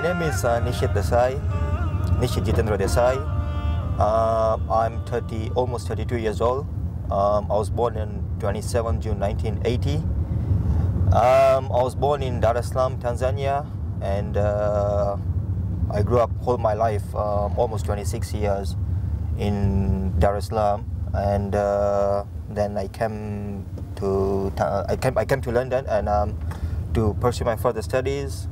My name is Nishith Desai, Nishith Desai. I'm almost 32 years old. I was born in 27 June 1980. I was born in Dar es Salaam, Tanzania, and I grew up all my life, almost 26 years in Dar es Salaam, and then I came to London and to pursue my further studies.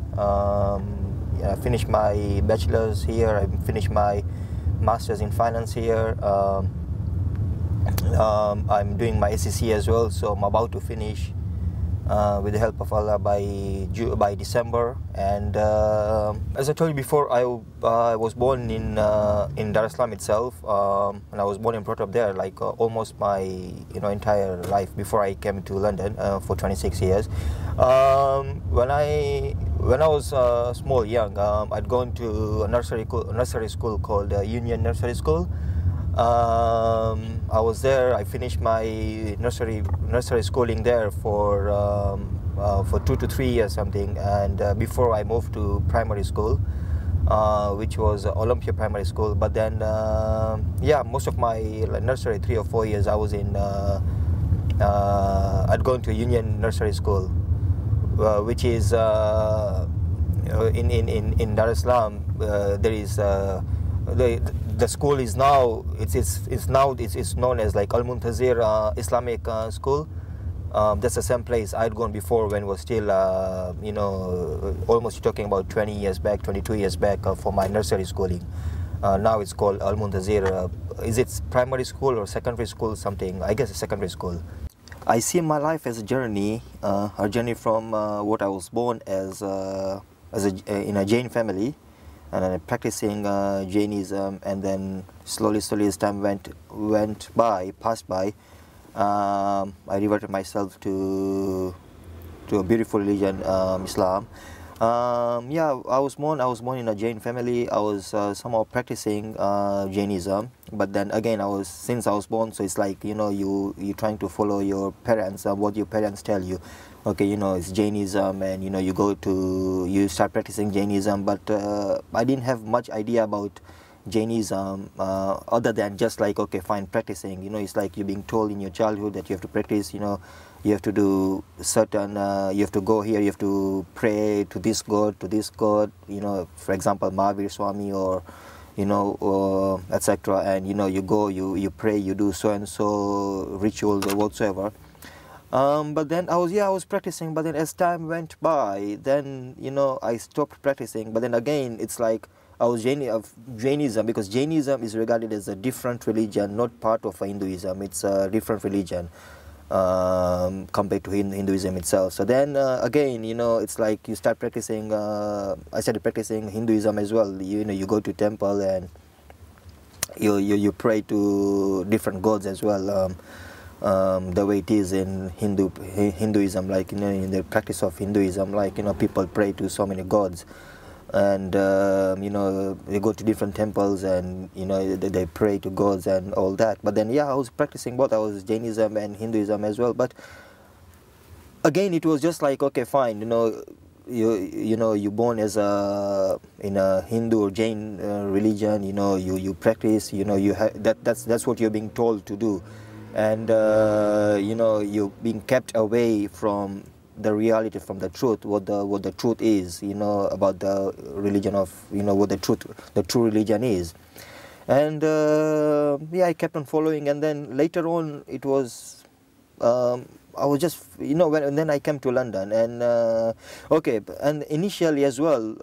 I finished my bachelor's here. I finished my master's in finance here. I'm doing my SEC as well, so I'm about to finish with the help of Allah by December. And as I told you before, I was born in Dar es Salaam itself, and I was born and brought up there, like almost my entire life before I came to London for 26 years. When I was young, I'd gone to a nursery school called Union Nursery School. I was there. I finished my nursery schooling there for 2 to 3 years something, and before I moved to primary school, which was Olympia Primary School. But then, most of my nursery 3 or 4 years I was in. I'd gone to Union Nursery School, which is in Dar es Salaam. There is the school is now it's known as like Al-Muntazir Islamic School. That's the same place I'd gone before when it was still almost talking about 20 years back, 22 years back for my nursery schooling. Now it's called Al-Muntazir. Is it primary school or secondary school something? I guess it's secondary school. I see my life as a journey from what I was born as in a Jain family, and practicing Jainism, and then slowly as time passed by, I reverted myself to a beautiful religion, Islam. I was born in a Jain family. I was somehow practicing Jainism, but then again, since I was born, so it's like you're trying to follow your parents, what your parents tell you. Okay, it's Jainism, and you start practicing Jainism, but I didn't have much idea about Jainism other than just like, okay, fine, practicing. It's like you're being told in your childhood that you have to practice. You have to do certain. You have to go here. You have to pray to this god, for example, Mahavir Swami, or etc. And you go, you pray, you do so and so ritual or whatsoever. But then I was practicing, but then as time went by, then I stopped practicing. But then again, it's like I was Jainism, because Jainism is regarded as a different religion, not part of Hinduism. It's a different religion compared to Hinduism itself. So then again, it's like you start practicing. I started practicing Hinduism as well. You go to temple and you pray to different gods as well. The way it is in Hinduism, like in the practice of Hinduism, like people pray to so many gods, and they go to different temples and they pray to gods and all that. But then I was practicing both. I was Jainism and Hinduism as well. But again, it was just like, okay, fine, you're born as in a Hindu or Jain religion. You practice. That's what you're being told to do. And you're being kept away from the reality, from the truth, what the truth is, about the religion of, what the true religion is. And I kept on following, and then later on it was I was just and then I came to London, and and initially as well,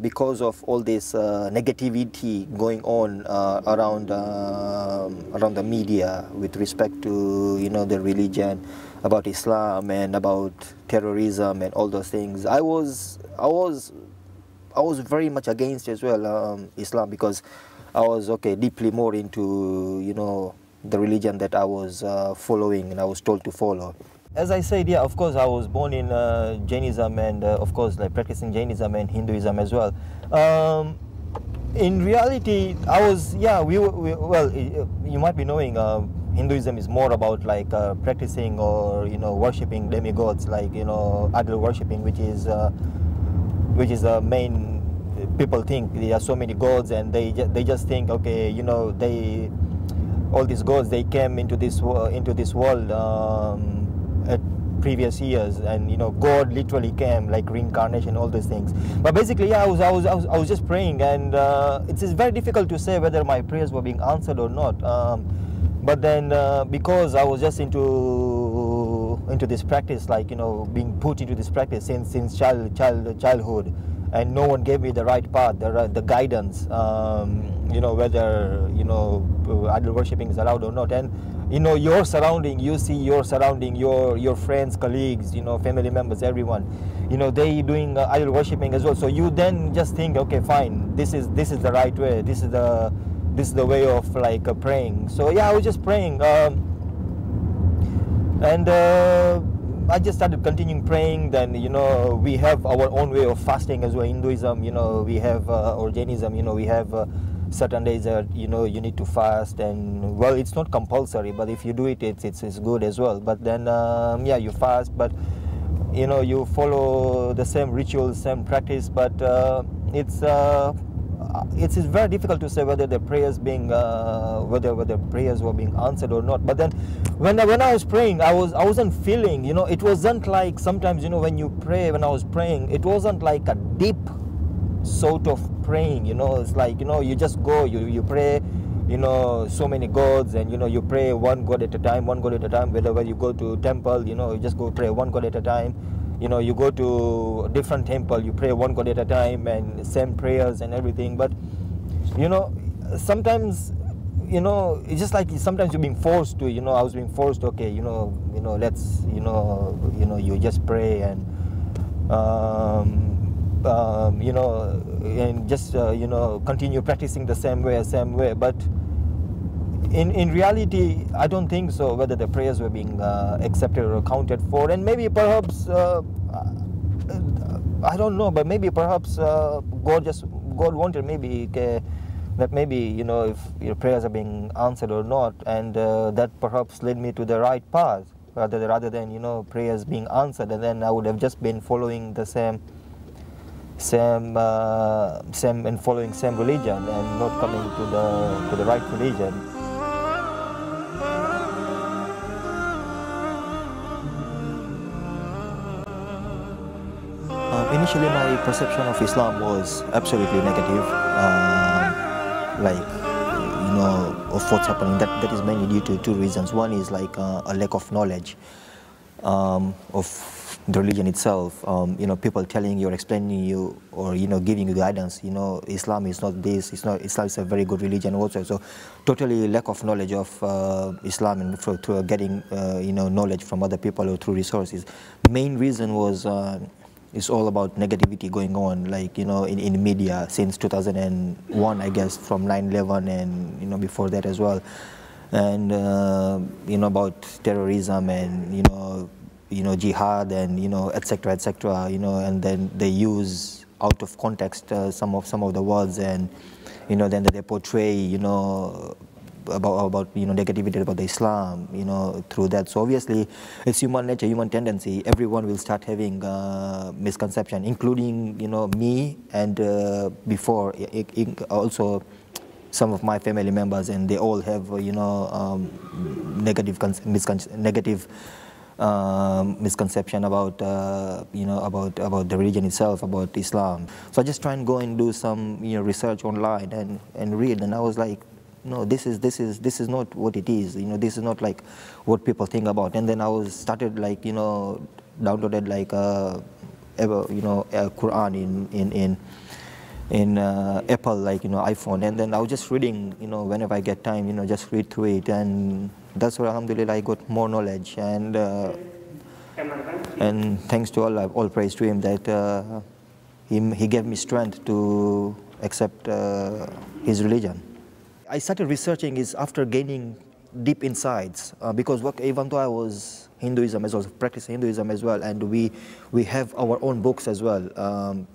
because of all this negativity going on around the media with respect to the religion, about Islam and about terrorism and all those things, I was very much against as well Islam, because I was deeply more into the religion that I was following and I was told to follow. As I said, of course, I was born in Jainism, and of course, like practicing Jainism and Hinduism as well. In reality, I was, well, you might be knowing Hinduism is more about like practicing or worshipping demigods, like idol worshipping, which is which is the main. People think there are so many gods, and they just think, okay, you know, all these gods, they came into this world at previous years, and you know, God literally came, like reincarnation, all those things. But basically, yeah, I was just praying, and it's very difficult to say whether my prayers were being answered or not. But then because I was just into this practice, like, you know, being put into this practice since childhood, and no one gave me the right path, the guidance, you know, whether, you know, idol worshipping is allowed or not. And you know, your surrounding, you see your surrounding, your friends, colleagues, you know, family members, everyone, you know, they doing idol worshipping as well. So you then just think, okay, fine, this is the right way, this is the way of like praying. So yeah, I was just praying, and I just started continuing praying. Then, you know, we have our own way of fasting as well. Hinduism, you know, we have, or Jainism, you know, we have certain days that, you know, you need to fast, and well, it's not compulsory, but if you do it, it's good as well. But then yeah, you fast, but you know, you follow the same rituals, same practice, but it's very difficult to say whether the prayers being whether prayers were being answered or not. But then when I was praying, I wasn't feeling, you know, it wasn't like sometimes, you know, when you pray, when I was praying, it wasn't like a deep sort of praying, you know. It's like, you know, you just go, you pray, you know, so many gods, and you know, you pray one god at a time, whenever you go to temple, you know, you just go pray one god at a time. You know, you go to a different temple, you pray one god at a time, and same prayers and everything. But you know, sometimes, you know, it's just like sometimes you're being forced to, you know, I was being forced, okay, you know, let's, you know, you just pray, and you know, and just you know, continue practicing the same way. But in reality, I don't think so, whether the prayers were being accepted or accounted for. And maybe perhaps I don't know, but maybe perhaps God wanted maybe that maybe, you know, if your prayers are being answered or not, and that perhaps led me to the right path, rather than, you know, prayers being answered, and then I would have just been following the same and following same religion, and not coming to the right religion. Initially, my perception of Islam was absolutely negative, like, you know, of what's happening. That is mainly due to two reasons. One is like a lack of knowledge of the religion itself. You know, people telling you or explaining you, or, you know, giving you guidance. You know, Islam is not this. Islam is a very good religion also. So, totally lack of knowledge of Islam, and through getting you know, knowledge from other people or through resources. Main reason was it's all about negativity going on, like, you know, in media since 2001, I guess, from 9/11, and you know, before that as well, and you know, about terrorism, and you know, jihad, and you know, etc., you know, and then they use out of context some of the words, and you know, then they portray, you know, about you know, negativity about the Islam, you know, through that. So obviously, it's human nature, human tendency. Everyone will start having misconception, including, you know, me, and before also some of my family members, and they all have you know, negative misconception about you know, about the religion itself, about Islam. So I just try and go and do some, you know, research online, and read, and I was like, no, this is not what it is. You know, this is not like what people think about. And then I started, like, you know, downloaded like you know, Quran in Apple, like, you know, iPhone, and then I was just reading, you know, whenever I get time, you know, just read through it, and that's where, alhamdulillah, I got more knowledge, and thanks to Allah, all praise to Him, that He gave me strength to accept His religion. I started researching is after gaining deep insights, because even though I was Hinduism as well, practicing Hinduism as well, and we have our own books as well,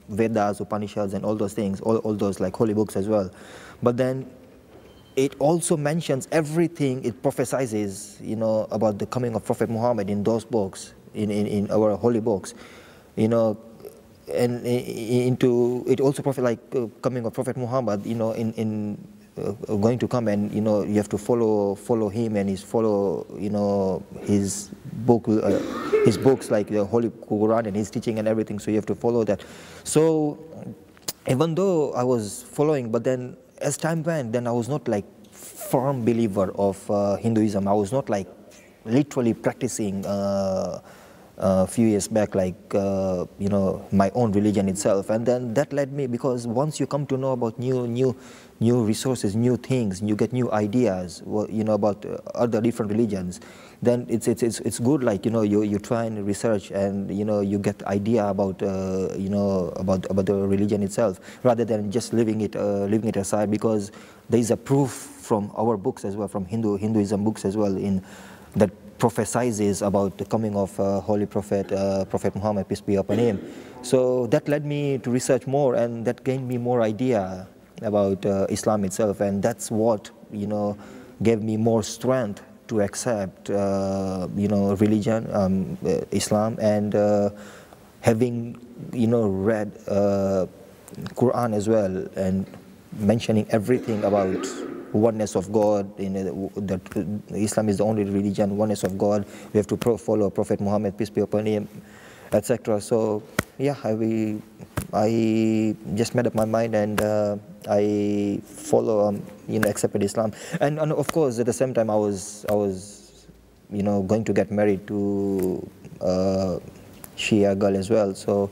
Vedas, Upanishads, and all those things, all those like holy books as well. But then it also mentions everything, it prophesizes, you know, about the coming of Prophet Muhammad in those books, in our holy books, you know. and into it also prophet like coming of Prophet Muhammad, you know, in going to come, and you know you have to follow him and follow, you know, his books like the Holy Quran and his teaching and everything. So you have to follow that. So even though I was following, but then as time went, then I was not like firm believer of Hinduism. I was not like literally practicing a few years back, like you know, my own religion itself. And then that led me, because once you come to know about new resources, new things, you get new ideas, you know, about other different religions, then it's good, like, you know, you try and research, and you know, you get idea about you know, about the religion itself, rather than just leaving it aside, because there is a proof from our books as well, from Hinduism books as well, in that prophesizes about the coming of Holy Prophet, Prophet Muhammad, peace be upon him. So that led me to research more, and that gained me more idea about Islam itself, and that's what, you know, gave me more strength to accept, you know, religion, Islam, and having, you know, read Quran as well, and mentioning everything about oneness of God, that Islam is the only religion, oneness of God, we have to follow Prophet Muhammad, peace be upon him, etc. So yeah, I just made up my mind, and I follow, you know, accepted Islam. And of course, at the same time, I was you know, going to get married to Shia girl as well. So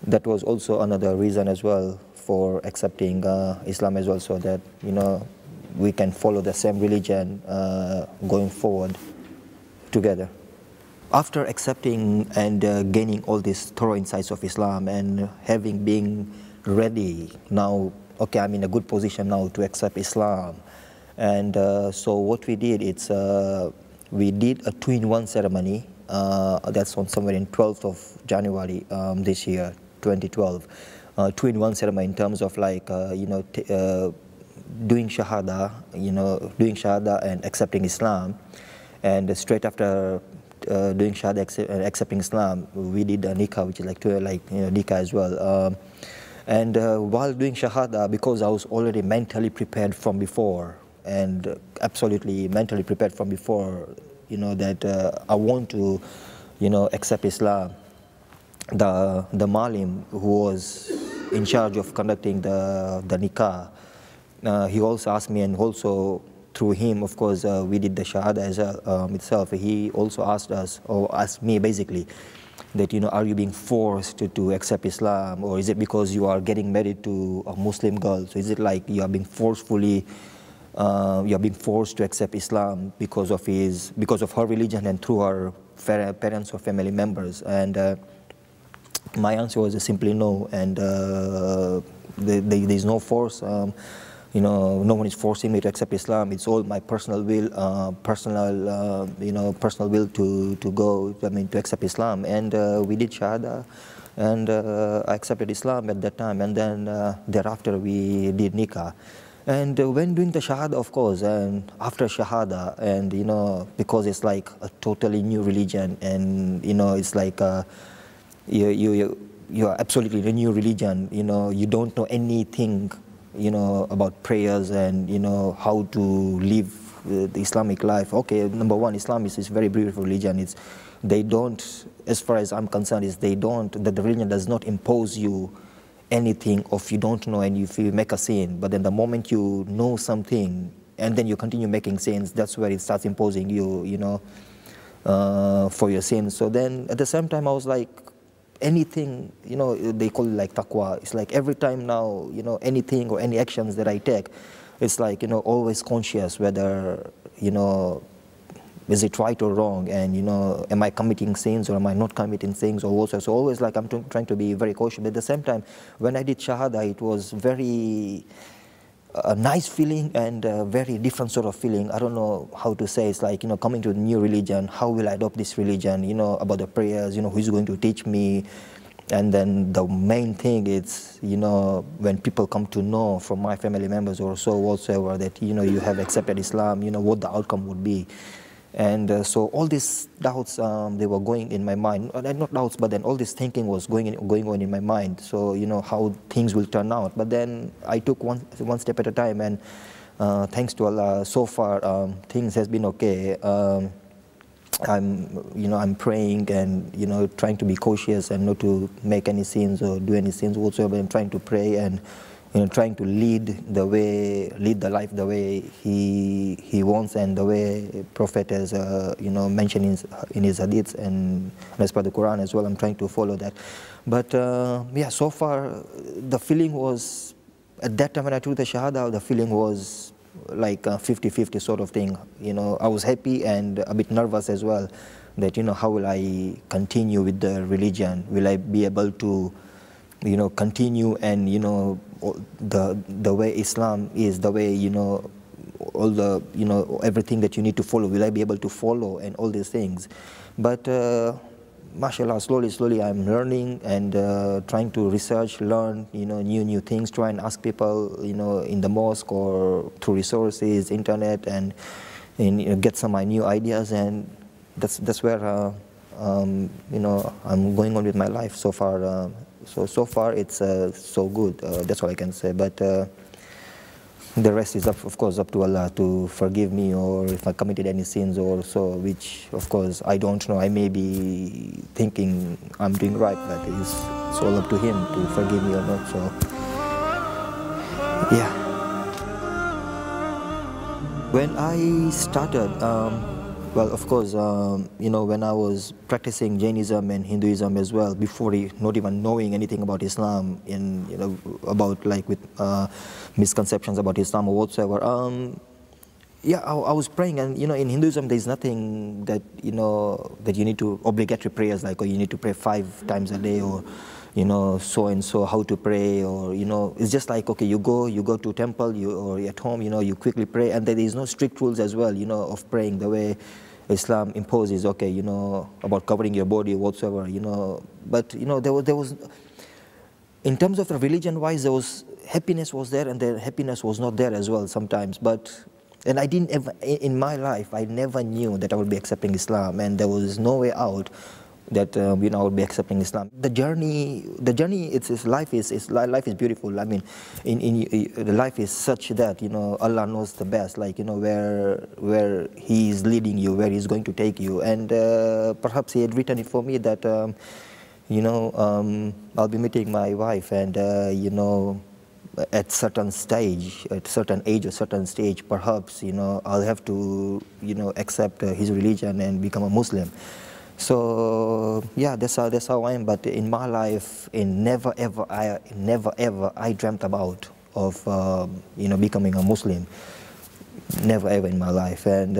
that was also another reason as well for accepting Islam as well, so that, you know, we can follow the same religion going forward together. After accepting and gaining all these thorough insights of Islam, and having been ready now, okay, I'm in a good position now to accept Islam. And so what we did, we did a 2-in-1 ceremony. That's on somewhere in 12th of January this year, 2012. 2-in-1 ceremony in terms of like, you know, doing Shahada, you know, doing Shahada and accepting Islam. And straight after doing Shahada and accepting Islam, we did a Nikah, which is like, you know, Nikah as well. And while doing Shahada, because I was already mentally prepared from before, and absolutely mentally prepared from before, you know, that I want to, you know, accept Islam, the Malim who was in charge of conducting the Nikah, he also asked me, and also through him, of course, we did the Shahada as itself. He also asked us, or asked me basically, that, you know, are you being forced to accept Islam, or is it because you are getting married to a Muslim girl? So is it like you are being forcefully, you are being forced to accept Islam because of her religion and through her parents or family members? And my answer was simply no, and there is no force. You know, no one is forcing me to accept Islam. It's all my personal will, you know, personal will to go, I mean, to accept Islam. And we did Shahada, and I accepted Islam at that time. And then thereafter we did Nikah. And when doing the Shahada, of course, and after Shahada, and, you know, because it's like a totally new religion, and, you know, it's like you are absolutely a new religion. You know, you don't know anything, you know, about prayers and, you know, how to live the Islamic life. Okay, number one, Islam is a very beautiful religion. They don't, as far as I'm concerned, the religion does not impose you anything if you don't know, and if you make a sin. But then the moment you know something, and then you continue making sins, that's where it starts imposing you, you know, for your sins. So then at the same time, I was like, anything, you know, they call it like taqwa. It's like every time now, you know, anything or any actions that I take, it's like, you know, always conscious whether, you know, is it right or wrong, and, you know, am I committing sins or am I not committing sins, or also. So always like I'm trying to be very cautious. But at the same time, when I did Shahada, it was very a nice feeling and a very different sort of feeling. I don't know how to say. It's like, you know, coming to a new religion, how will I adopt this religion, you know, about the prayers, you know, who's going to teach me. And then the main thing is, you know, when people come to know from my family members or so whatsoever that, you know, you have accepted Islam, you know, what the outcome would be. And so all these doubts, they were going in my mind, not doubts, but then all this thinking was going on in my mind. So, you know, how things will turn out. But then I took one step at a time, and thanks to Allah, so far things has been okay. I'm praying and, you know, trying to be cautious and not to make any sins or do any sins whatsoever. I'm trying to pray and, you know, trying to lead the life the way he wants, and the way Prophet has, you know, mentioned in his hadiths and as per the Quran as well. I'm trying to follow that. But yeah, so far the feeling was, at that time when I took the Shahada, the feeling was like a 50-50 sort of thing. You know, I was happy and a bit nervous as well, that, you know, how will I continue with the religion? Will I be able to, you know, continue, and, you know, the way Islam is, the way, you know, all the, you know, everything that you need to follow, will I be able to follow, and all these things. But mashallah, slowly I'm learning and trying to research, learn, you know, new things, try and ask people, you know, in the mosque or through resources, internet, and you know, get some new ideas. And that's where you know, I'm going on with my life so far. So far it's so good. That's all I can say. But the rest is, of course, up to Allah to forgive me, or if I committed any sins or so, which, of course, I don't know. I may be thinking I'm doing right, but it's all up to Him to forgive me or not. So, yeah. When I started, well, of course, you know, when I was practicing Jainism and Hinduism as well, before not even knowing anything about Islam, and, you know, about like with misconceptions about Islam or whatsoever, yeah, I was praying, and, you know, in Hinduism there's nothing that, you know, that you need to obligatory prayers, like, or you need to pray 5 times a day, or, you know, so and so how to pray, or, you know, it's just like, okay, you go to temple, or at home, you know, you quickly pray, and there is no strict rules as well, you know, of praying the way Islam imposes, okay, you know, about covering your body or whatsoever, you know. But, you know, there was in terms of the religion wise, there was happiness was there, and the happiness was not there as well sometimes. But, and I didn't ever, in my life, I never knew that I would be accepting Islam, and there was no way out that you know, I would be accepting Islam. The journey, life is beautiful. I mean, the life is such that, you know, Allah knows the best, like, you know, where He is leading you, where He's going to take you, and perhaps He had written it for me that, you know, I'll be meeting my wife, and you know, at certain stage, at certain age or certain stage, perhaps, you know, I'll have to, you know, accept His religion and become a Muslim. So yeah, that's how I am. But in my life, never ever I dreamt about of you know, becoming a Muslim. Never ever in my life. And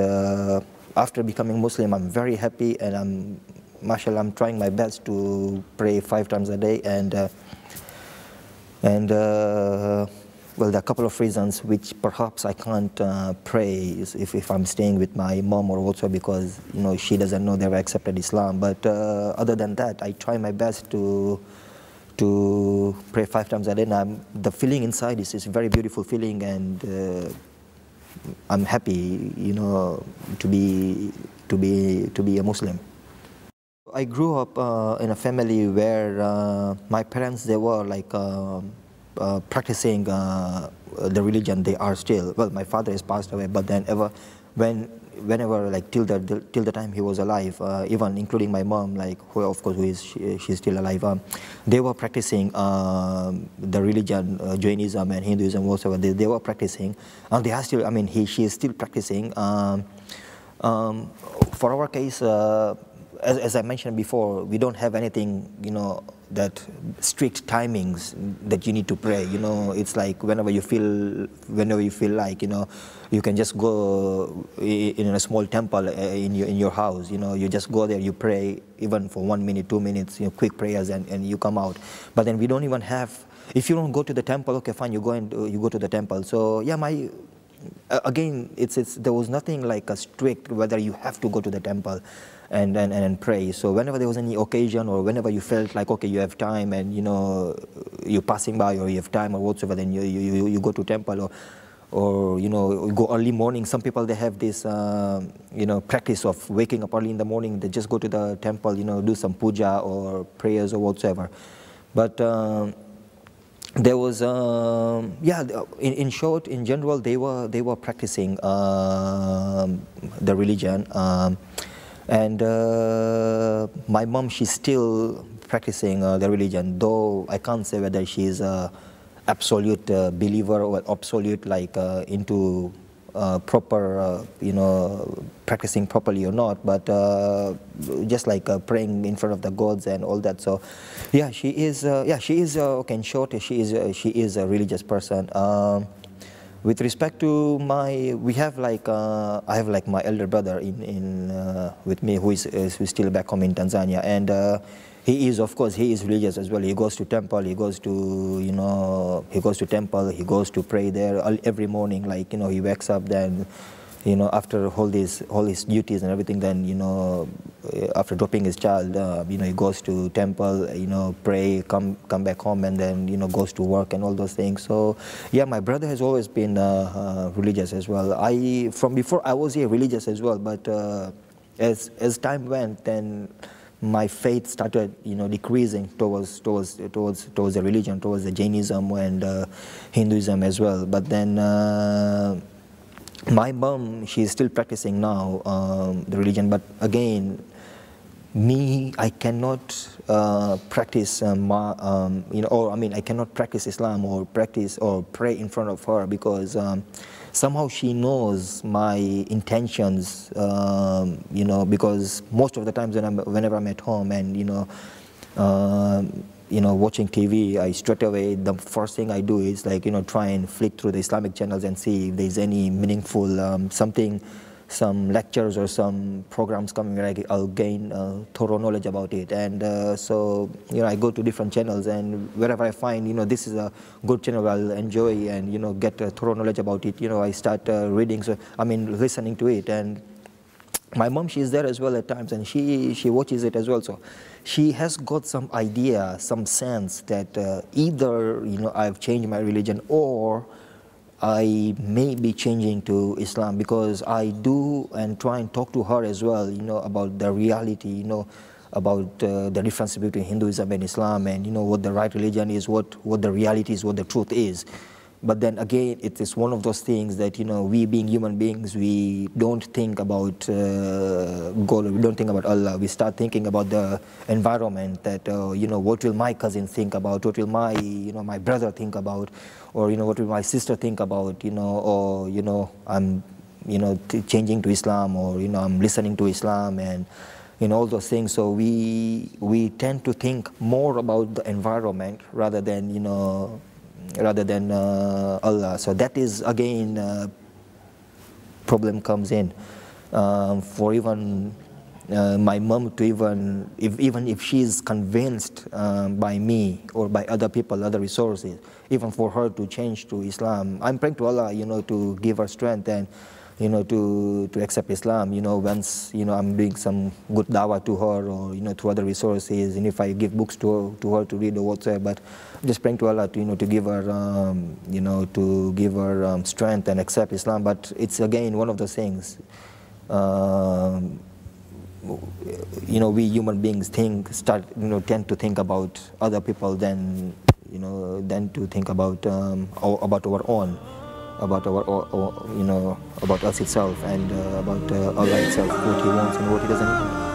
after becoming Muslim, I'm very happy, and mashallah, I'm trying my best to pray 5 times a day, and well, there are a couple of reasons which perhaps I can't pray if I'm staying with my mom or whatsoever, because, you know, she doesn't know they've accepted Islam. But other than that, I try my best to pray 5 times a day. And the feeling inside is a very beautiful feeling, and I'm happy, you know, to be a Muslim. I grew up in a family where my parents, they were like practicing the religion. They are still, well, my father has passed away, but then whenever like till the time he was alive, even including my mom, like, who of course she's still alive, they were practicing the religion, Jainism and Hinduism, whatever they were practicing, and they are still, I mean, she is still practicing. For our case, as I mentioned before, we don't have anything, you know, that strict timings that you need to pray. You know, it's like whenever you feel like, you know, you can just go in a small temple in your house. You know, you just go there, you pray even for 1 minute, 2 minutes, you know, quick prayers, and you come out. But then we don't even have. If you don't go to the temple, okay, fine, you go to the temple. So yeah, again, there was nothing like a strict whether you have to go to the temple and pray. So whenever there was any occasion, or whenever you felt like, okay, you have time, and, you know, you're passing by, or you have time or whatsoever, then you go to temple, or go early morning. Some people, they have this practice of waking up early in the morning. They just go to the temple, do some puja or prayers or whatsoever. But there was in short, in general, they were practicing the religion, and my mom, she's still practicing the religion, though I can't say whether she's absolute believer or absolute into proper practicing properly or not, but just praying in front of the gods and all that. So yeah, she is okay, in short, she is a religious person. With respect to I have my elder brother with me who's still back home in Tanzania, and he is, of course, he is religious as well. He goes to temple, he goes to temple, he goes to pray there every morning. He wakes up, then after all his duties and everything, then after dropping his child, he goes to temple, pray, come back home, and then goes to work and all those things. So yeah, my brother has always been religious as well. From before I was religious as well, but as time went, then my faith started decreasing towards the religion, towards the Jainism and Hinduism as well. But then my mom, she's still practicing now the religion, but again, me, I cannot practice I cannot practice Islam or practice or pray in front of her, because somehow she knows my intentions, because most of the times whenever I'm at home and watching TV, I straight away, the first thing I do is try and flick through the Islamic channels and see if there's any meaningful some lectures or some programs coming where I'll gain thorough knowledge about it. And so I go to different channels, and wherever I find this is a good channel I'll enjoy and get a thorough knowledge about it, I start reading, listening to it. And my mom, she's there as well at times, and she watches it as well. So she has got some idea, some sense that either I've changed my religion or I may be changing to Islam, because I do and try and talk to her as well, about the reality, about the difference between Hinduism and Islam, and what the right religion is, what the reality is, what the truth is. But then again, it is one of those things that we being human beings, we don't think about God, we don't think about Allah. We start thinking about the environment, that what will my cousin think about, what will my my brother think about, or what will my sister think about, or I'm changing to Islam, or I'm listening to Islam, and all those things. So we tend to think more about the environment rather than Allah. So that is again problem comes in for even my mom to even if she's convinced by me or by other people, other resources, even for her to change to Islam, I'm praying to Allah, to give her strength and to accept Islam. Once I'm doing some good dawah to her, or through other resources, and if I give books to her to read or whatsoever. But I'm just praying to Allah to to give her strength and accept Islam. But it's again one of those things. We human beings tend to think about other people than to think about our own. About us itself, and about Allah itself, what He wants and what He doesn't want.